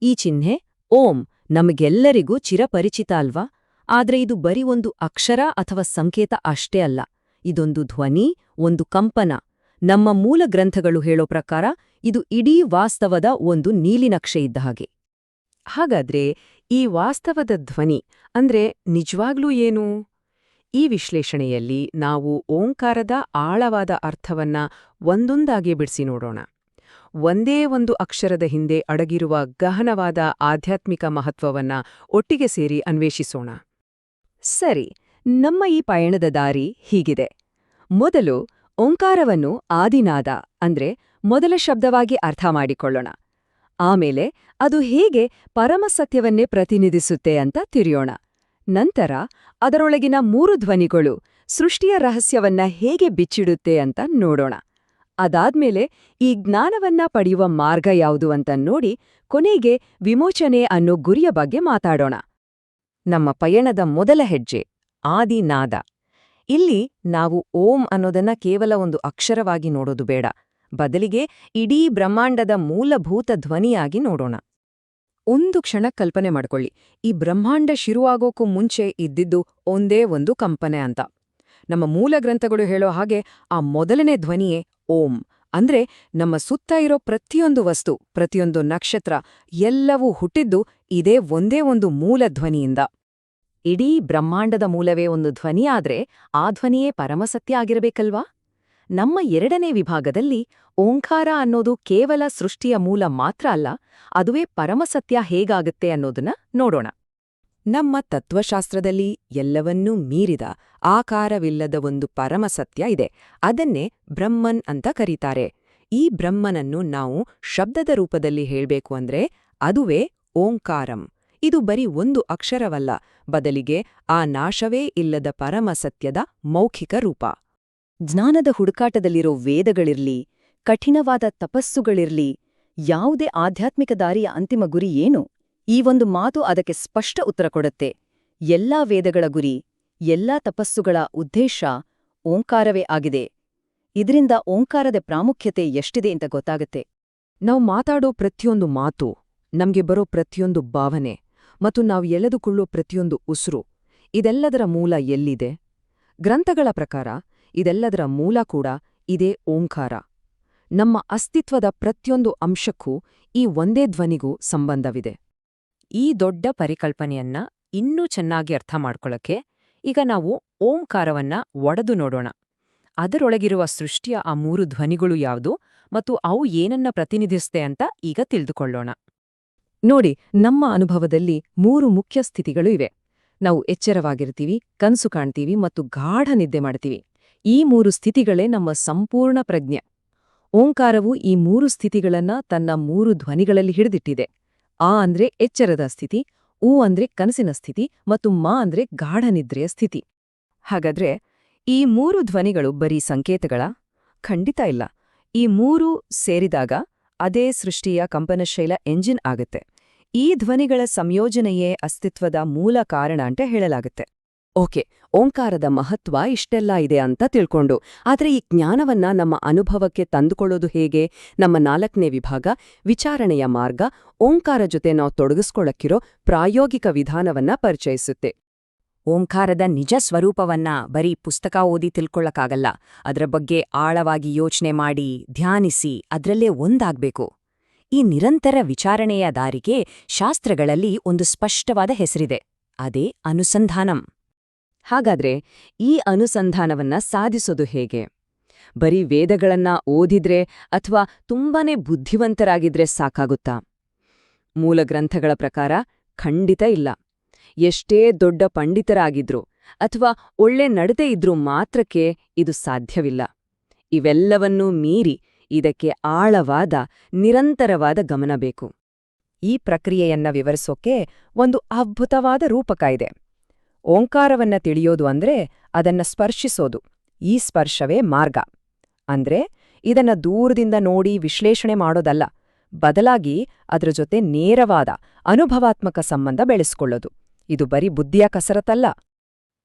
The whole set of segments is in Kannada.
ಈ ಚಿಹ್ನೆ ಓಂ ನಮಗೆಲ್ಲರಿಗೂ ಚಿರಪರಿಚಿತ ಅಲ್ವಾ? ಆದ್ರೆ ಇದು ಬರೀ ಒಂದು ಅಕ್ಷರ ಅಥವಾ ಸಂಕೇತ ಅಷ್ಟೇ ಅಲ್ಲ. ಇದೊಂದು ಧ್ವನಿ, ಒಂದು ಕಂಪನ. ನಮ್ಮ ಮೂಲ ಗ್ರಂಥಗಳು ಹೇಳೋ ಪ್ರಕಾರ ಇದು ಇಡೀ ವಾಸ್ತವದ ಒಂದು ನೀಲಿನಕ್ಷೆ ಇದ್ದ ಹಾಗೆ. ಹಾಗಾದ್ರೆ ಈ ವಾಸ್ತವದ ಧ್ವನಿ ಅಂದ್ರೆ ನಿಜವಾಗ್ಲೂ ಏನು? ಈ ವಿಶ್ಲೇಷಣೆಯಲ್ಲಿ ನಾವು ಓಂಕಾರದ ಆಳವಾದ ಅರ್ಥವನ್ನ ಒಂದೊಂದಾಗಿ ಬಿಡಿಸಿ ನೋಡೋಣ. ಒಂದೇ ಒಂದು ಅಕ್ಷರದ ಹಿಂದೆ ಅಡಗಿರುವ ಗಹನವಾದ ಆಧ್ಯಾತ್ಮಿಕ ಮಹತ್ವವನ್ನ ಒಟ್ಟಿಗೆ ಸೇರಿ ಅನ್ವೇಷಿಸೋಣ. ಸರಿ, ನಮ್ಮ ಈ ಪಯಣದ ದಾರಿ ಹೀಗಿದೆ. ಮೊದಲು ಓಂಕಾರವನ್ನು ಆದಿನಾದ ಅಂದ್ರೆ ಮೊದಲ ಶಬ್ದವಾಗಿ ಅರ್ಥ ಮಾಡಿಕೊಳ್ಳೋಣ. ಆಮೇಲೆ ಅದು ಹೇಗೆ ಪರಮಸತ್ಯವನ್ನೇ ಪ್ರತಿನಿಧಿಸುತ್ತೆ ಅಂತ ತಿಳಿಯೋಣ. ನಂತರ ಅದರೊಳಗಿನ 3 ಧ್ವನಿಗಳು ಸೃಷ್ಟಿಯ ರಹಸ್ಯವನ್ನ ಹೇಗೆ ಬಿಚ್ಚಿಡುತ್ತೆ ಅಂತ ನೋಡೋಣ. ಅದಾದ್ಮೇಲೆ ಈ ಜ್ಞಾನವನ್ನ ಪಡೆಯುವ ಮಾರ್ಗ ಯಾವುದು ಅಂತ ನೋಡಿ ಕೊನೆಗೆ ವಿಮೋಚನೆ ಅನ್ನೋ ಗುರಿಯ ಬಗ್ಗೆ ಮಾತಾಡೋಣ. ನಮ್ಮ ಪಯಣದ ಮೊದಲ ಹೆಜ್ಜೆ ಆದಿನಾದ. ಇಲ್ಲಿ ನಾವು ಓಂ ಅನ್ನೋದನ್ನ ಕೇವಲ ಒಂದು ಅಕ್ಷರವಾಗಿ ನೋಡೋದು ಬೇಡ, ಬದಲಿಗೆ ಇಡೀ ಬ್ರಹ್ಮಾಂಡದ ಮೂಲಭೂತ ಧ್ವನಿಯಾಗಿ ನೋಡೋಣ. ಒಂದು ಕ್ಷಣ ಕಲ್ಪನೆ ಮಾಡ್ಕೊಳ್ಳಿ, ಈ ಬ್ರಹ್ಮಾಂಡ ಶುರುವಾಗೋಕ್ಕೂ ಮುಂಚೆ ಇದ್ದಿದ್ದು ಒಂದೇ ಒಂದು ಕಂಪನೆ ಅಂತ. ನಮ್ಮ ಮೂಲ ಗ್ರಂಥಗಳು ಹೇಳೋ ಹಾಗೆ ಆ ಮೊದಲನೇ ಧ್ವನಿಯೇ ಓಂ. ಅಂದ್ರೆ ನಮ್ಮ ಸುತ್ತ ಇರೋ ಪ್ರತಿಯೊಂದು ವಸ್ತು, ಪ್ರತಿಯೊಂದು ನಕ್ಷತ್ರ ಎಲ್ಲವೂ ಹುಟ್ಟಿದ್ದು ಇದೇ ಒಂದೇ ಒಂದು ಮೂಲ ಧ್ವನಿಯಿಂದ. ಇಡೀ ಬ್ರಹ್ಮಾಂಡದ ಮೂಲವೇ ಒಂದು ಧ್ವನಿಯಾದ್ರೆ ಆ ಧ್ವನಿಯೇ ಪರಮಸತ್ಯ ಆಗಿರಬೇಕಲ್ವಾ? ನಮ್ಮ 2ನೇ ವಿಭಾಗದಲ್ಲಿ ಓಂಕಾರ ಅನ್ನೋದು ಕೇವಲ ಸೃಷ್ಟಿಯ ಮೂಲ ಮಾತ್ರ ಅಲ್ಲ, ಅದುವೇ ಪರಮಸತ್ಯ ಹೇಗಾಗುತ್ತೆ ಅನ್ನೋದನ್ನ ನೋಡೋಣ. ನಮ್ಮ ತತ್ವಶಾಸ್ತ್ರದಲ್ಲಿ ಎಲ್ಲವನ್ನೂ ಮೀರಿದ ಆಕಾರವಿಲ್ಲದ ಒಂದು ಪರಮಸತ್ಯ ಇದೆ. ಅದನ್ನೇ ಬ್ರಹ್ಮನ್ ಅಂತ ಕರೀತಾರೆ. ಈ ಬ್ರಹ್ಮನನ್ನು ನಾವು ಶಬ್ದದ ರೂಪದಲ್ಲಿ ಹೇಳ್ಬೇಕು ಅಂದ್ರೆ ಅದುವೇ ಓಂಕಾರಂ. ಇದು ಬರೀ ಒಂದು ಅಕ್ಷರವಲ್ಲ, ಬದಲಿಗೆ ಆ ನಾಶವೇ ಇಲ್ಲದ ಪರಮಸತ್ಯದ ಮೌಖಿಕ ರೂಪ. ಜ್ಞಾನದ ಹುಡುಕಾಟದಲ್ಲಿರೋ ವೇದಗಳಿರ್ಲಿ, ಕಠಿಣವಾದ ತಪಸ್ಸುಗಳಿರ್ಲಿ, ಯಾವುದೇ ಆಧ್ಯಾತ್ಮಿಕ ದಾರಿಯ ಅಂತಿಮ ಗುರಿ ಏನು? ಈ ಒಂದು ಮಾತು ಅದಕ್ಕೆ ಸ್ಪಷ್ಟ ಉತ್ತರ ಕೊಡುತ್ತೆ. ಎಲ್ಲಾ ವೇದಗಳ ಗುರಿ, ಎಲ್ಲಾ ತಪಸ್ಸುಗಳ ಉದ್ದೇಶ ಓಂಕಾರವೇ ಆಗಿದೆ. ಇದರಿಂದ ಓಂಕಾರದ ಪ್ರಾಮುಖ್ಯತೆ ಎಷ್ಟಿದೆ ಅಂತ ಗೊತ್ತಾಗತ್ತೆ. ನಾವು ಮಾತಾಡೋ ಪ್ರತಿಯೊಂದು ಮಾತು, ನಮ್ಗೆ ಬರೋ ಪ್ರತಿಯೊಂದು ಭಾವನೆ ಮತ್ತು ನಾವು ಎಳೆದುಕೊಳ್ಳೋ ಪ್ರತಿಯೊಂದು ಉಸಿರು, ಇದೆಲ್ಲದರ ಮೂಲ ಎಲ್ಲಿದೆ? ಗ್ರಂಥಗಳ ಪ್ರಕಾರ ಇದೆಲ್ಲದರ ಮೂಲ ಕೂಡ ಇದೇ ಓಂಕಾರ. ನಮ್ಮ ಅಸ್ತಿತ್ವದ ಪ್ರತಿಯೊಂದು ಅಂಶಕ್ಕೂ ಈ ಒಂದೇ ಧ್ವನಿಗೂ ಸಂಬಂಧವಿದೆ. ಈ ದೊಡ್ಡ ಪರಿಕಲ್ಪನೆಯನ್ನ ಇನ್ನೂ ಚೆನ್ನಾಗಿ ಅರ್ಥ ಮಾಡ್ಕೊಳ್ಳಕ್ಕೆ ಈಗ ನಾವು ಓಂಕಾರವನ್ನ ಒಡೆದು ನೋಡೋಣ. ಅದರೊಳಗಿರುವ ಸೃಷ್ಟಿಯ ಆ 3 ಧ್ವನಿಗಳು ಯಾವುದು ಮತ್ತು ಅವು ಏನನ್ನ ಪ್ರತಿನಿಧಿಸುತ್ತೆ ಅಂತ ಈಗ ತಿಳಿದುಕೊಳ್ಳೋಣ. ನೋಡಿ, ನಮ್ಮ ಅನುಭವದಲ್ಲಿ 3 ಮುಖ್ಯ ಸ್ಥಿತಿಗಳು ಇವೆ. ನಾವು ಎಚ್ಚರವಾಗಿರ್ತೀವಿ, ಕನಸು ಕಾಣ್ತೀವಿ ಮತ್ತು ಗಾಢ ನಿದ್ದೆ ಮಾಡ್ತೀವಿ. ಈ 3 ಸ್ಥಿತಿಗಳೇ ನಮ್ಮ ಸಂಪೂರ್ಣ ಪ್ರಜ್ಞೆ. ಓಂಕಾರವು ಈ 3 ಸ್ಥಿತಿಗಳನ್ನ ತನ್ನ 3 ಧ್ವನಿಗಳಲ್ಲಿ ಹಿಡಿದಿಟ್ಟಿದೆ. ಆ ಅಂದ್ರೆ ಎಚ್ಚರದ ಸ್ಥಿತಿ, ಊ ಅಂದ್ರೆ ಕನಸಿನ ಸ್ಥಿತಿ ಮತ್ತು ಮಾ ಅಂದ್ರೆ ಗಾಢ ನಿದ್ರೆಯ ಸ್ಥಿತಿ. ಹಾಗಾದ್ರೆ ಈ 3 ಧ್ವನಿಗಳು ಬರೀ ಸಂಕೇತಗಳ? ಖಂಡಿತ ಇಲ್ಲ. ಈ 3 ಸೇರಿದಾಗ ಅದೇ ಸೃಷ್ಟಿಯ ಕಂಪನಶೀಲ ಎಂಜಿನ್ ಆಗುತ್ತೆ. ಈ ಧ್ವನಿಗಳ ಸಂಯೋಜನೆಯೇ ಅಸ್ತಿತ್ವದ ಮೂಲ ಕಾರಣ ಅಂತ ಹೇಳಲಾಗುತ್ತೆ. ಓಕೆ, ಓಂಕಾರದ ಮಹತ್ವ ಇಷ್ಟೆಲ್ಲ ಇದೆ ಅಂತ ತಿಳ್ಕೊಂಡು, ಆದ್ರೆ ಈ ಜ್ಞಾನವನ್ನ ನಮ್ಮ ಅನುಭವಕ್ಕೆ ತಂದುಕೊಳ್ಳೋದು ಹೇಗೆ? ನಮ್ಮ 4ನೇ ವಿಭಾಗ ವಿಚಾರಣೆಯ ಮಾರ್ಗ ಓಂಕಾರ ಜೊತೆ ನಾವು ತೊಡಗಿಸ್ಕೊಳ್ಳಕ್ಕಿರೋ ಪ್ರಾಯೋಗಿಕ ವಿಧಾನವನ್ನ ಪರಿಚಯಿಸುತ್ತೆ. ಓಂಕಾರದ ನಿಜ ಸ್ವರೂಪವನ್ನ ಬರೀ ಪುಸ್ತಕ ಓದಿ ತಿಳ್ಕೊಳ್ಳಕ್ಕಾಗಲ್ಲ. ಅದರ ಬಗ್ಗೆ ಆಳವಾಗಿ ಯೋಚನೆ ಮಾಡಿ, ಧ್ಯಾನಿಸಿ, ಅದ್ರಲ್ಲೇ ಒಂದಾಗ್ಬೇಕು. ಈ ನಿರಂತರ ವಿಚಾರಣೆಯ ದಾರಿಗೆ ಶಾಸ್ತ್ರಗಳಲ್ಲಿ ಒಂದು ಸ್ಪಷ್ಟವಾದ ಹೆಸರಿದೆ. ಅದೇ ಅನುಸಂಧಾನಂ. ಹಾಗಾದ್ರೆ ಈ ಅನುಸಂಧಾನವನ್ನ ಸಾಧಿಸೋದು ಹೇಗೆ? ಬರೀ ವೇದಗಳನ್ನ ಓದಿದ್ರೆ ಅಥವಾ ತುಂಬಾನೇ ಬುದ್ಧಿವಂತರಾಗಿದ್ರೆ ಸಾಕಾಗುತ್ತಾ? ಮೂಲ ಗ್ರಂಥಗಳ ಪ್ರಕಾರ ಖಂಡಿತ ಇಲ್ಲ. ಎಷ್ಟೇ ದೊಡ್ಡ ಪಂಡಿತರಾಗಿದ್ರು ಅಥವಾ ಒಳ್ಳೆ ನಡತೆ ಇದ್ರೂ ಮಾತ್ರಕ್ಕೆ ಇದು ಸಾಧ್ಯವಿಲ್ಲ. ಇವೆಲ್ಲವನ್ನೂ ಮೀರಿ ಇದಕ್ಕೆ ಆಳವಾದ, ನಿರಂತರವಾದ ಗಮನ ಬೇಕು. ಈ ಪ್ರಕ್ರಿಯೆಯನ್ನ ವಿವರಿಸೋಕೆ ಒಂದು ಅದ್ಭುತವಾದ ರೂಪಕ ಇದೆ. ಓಂಕಾರವನ್ನ ತಿಳಿಯೋದು ಅಂದ್ರೆ ಅದನ್ನ ಸ್ಪರ್ಶಿಸೋದು. ಈ ಸ್ಪರ್ಶವೇ ಮಾರ್ಗ. ಅಂದ್ರೆ ಇದನ್ನ ದೂರದಿಂದ ನೋಡಿ ವಿಶ್ಲೇಷಣೆ ಮಾಡೋದಲ್ಲ, ಬದಲಾಗಿ ಅದರ ಜೊತೆ ನೇರವಾದ ಅನುಭವಾತ್ಮಕ ಸಂಬಂಧ ಬೆಳೆಸ್ಕೊಳ್ಳೋದು. ಇದು ಬರೀ ಬುದ್ಧಿಯ ಕಸರತ್ತಲ್ಲ.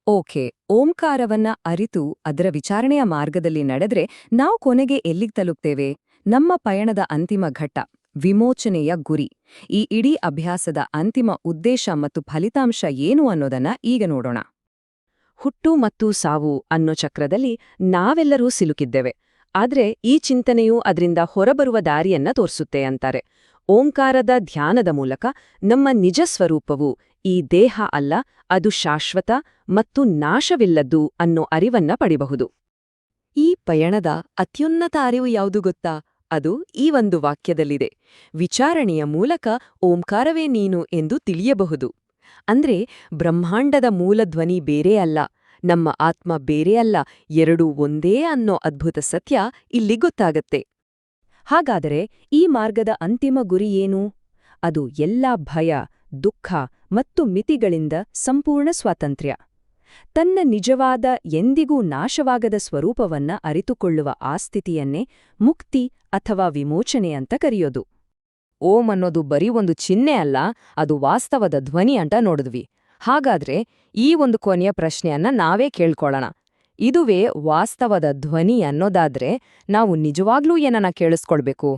ಓಕೆ, ಓಂಕಾರವನ್ನ ಅರಿತು ಅದರ ವಿಚಾರಣೆಯ ಮಾರ್ಗದಲ್ಲಿ ನಡೆದ್ರೆ ನಾವು ಕೊನೆಗೆ ಎಲ್ಲಿಗೆ ತಲುಪ್ತೇವೆ? ನಮ್ಮ ಪಯಣದ ಅಂತಿಮ ಘಟ್ಟ ವಿಮೋಚನೆಯ ಗುರಿ. ಈ ಇಡೀ ಅಭ್ಯಾಸದ ಅಂತಿಮ ಉದ್ದೇಶ ಮತ್ತು ಫಲಿತಾಂಶ ಏನು ಅನ್ನೋದನ್ನ ಈಗ ನೋಡೋಣ. ಹುಟ್ಟು ಮತ್ತು ಸಾವು ಅನ್ನೋ ಚಕ್ರದಲ್ಲಿ ನಾವೆಲ್ಲರೂ ಸಿಲುಕಿದ್ದೇವೆ. ಆದ್ರೆ ಈ ಚಿಂತನೆಯು ಅದರಿಂದ ಹೊರಬರುವ ದಾರಿಯನ್ನ ತೋರಿಸುತ್ತೆ ಅಂತಾರೆ. ಓಂಕಾರದ ಧ್ಯಾನದ ಮೂಲಕ ನಮ್ಮ ನಿಜ ಸ್ವರೂಪವು ಈ ದೇಹ ಅಲ್ಲ, ಅದು ಶಾಶ್ವತ ಮತ್ತು ನಾಶವಿಲ್ಲದ್ದು ಅನ್ನೋ ಅರಿವನ್ನ ಪಡಿಬಹುದು. ಈ ಪಯಣದ ಅತ್ಯುನ್ನತ ಅರಿವು ಯಾವುದು ಗೊತ್ತಾ? ಅದು ಈ ಒಂದು ವಾಕ್ಯದಲ್ಲಿದೆ: ವಿಚಾರಣೆಯ ಮೂಲಕ ಓಂಕಾರವೇ ನೀನು ಎಂದು ತಿಳಿಯಬಹುದು. ಅಂದ್ರೆ ಬ್ರಹ್ಮಾಂಡದ ಮೂಲಧ್ವನಿ ಬೇರೆ ಅಲ್ಲ, ನಮ್ಮ ಆತ್ಮ ಬೇರೆ ಅಲ್ಲ, ಎರಡೂ ಒಂದೇ ಅನ್ನೋ ಅದ್ಭುತ ಸತ್ಯ ಇಲ್ಲಿ ಗೊತ್ತಾಗತ್ತೆ. ಹಾಗಾದರೆ ಈ ಮಾರ್ಗದ ಅಂತಿಮ ಗುರಿ ಏನು? ಅದು ಎಲ್ಲಾ ಭಯ, ದುಃಖ ಮತ್ತು ಮಿತಿಗಳಿಂದ ಸಂಪೂರ್ಣ ಸ್ವಾತಂತ್ರ್ಯ. ತನ್ನ ನಿಜವಾದ, ಎಂದಿಗೂ ನಾಶವಾಗದ ಸ್ವರೂಪವನ್ನ ಅರಿತುಕೊಳ್ಳುವ ಆ ಸ್ಥಿತಿಯನ್ನೇ ಮುಕ್ತಿ ಅಥವಾ ವಿಮೋಚನೆ ಅಂತ ಕರೆಯೋದು. ಓಂ ಅನ್ನೋದು ಬರೀ ಒಂದು ಚಿಹ್ನೆ ಅಲ್ಲ, ಅದು ವಾಸ್ತವದ ಧ್ವನಿ ಅಂತ ನೋಡಿದ್ವಿ. ಹಾಗಾದ್ರೆ ಈ ಒಂದು ಕೊನೆಯ ಪ್ರಶ್ನೆಯನ್ನ ನಾವೇ ಕೇಳ್ಕೊಳ್ಳೋಣ. ಇದುವೇ ವಾಸ್ತವದ ಧ್ವನಿ ಅನ್ನೋದಾದ್ರೆ ನಾವು ನಿಜವಾಗ್ಲೂ ಏನನ್ನ ಕೇಳಿಸ್ಕೊಳ್ಬೇಕು?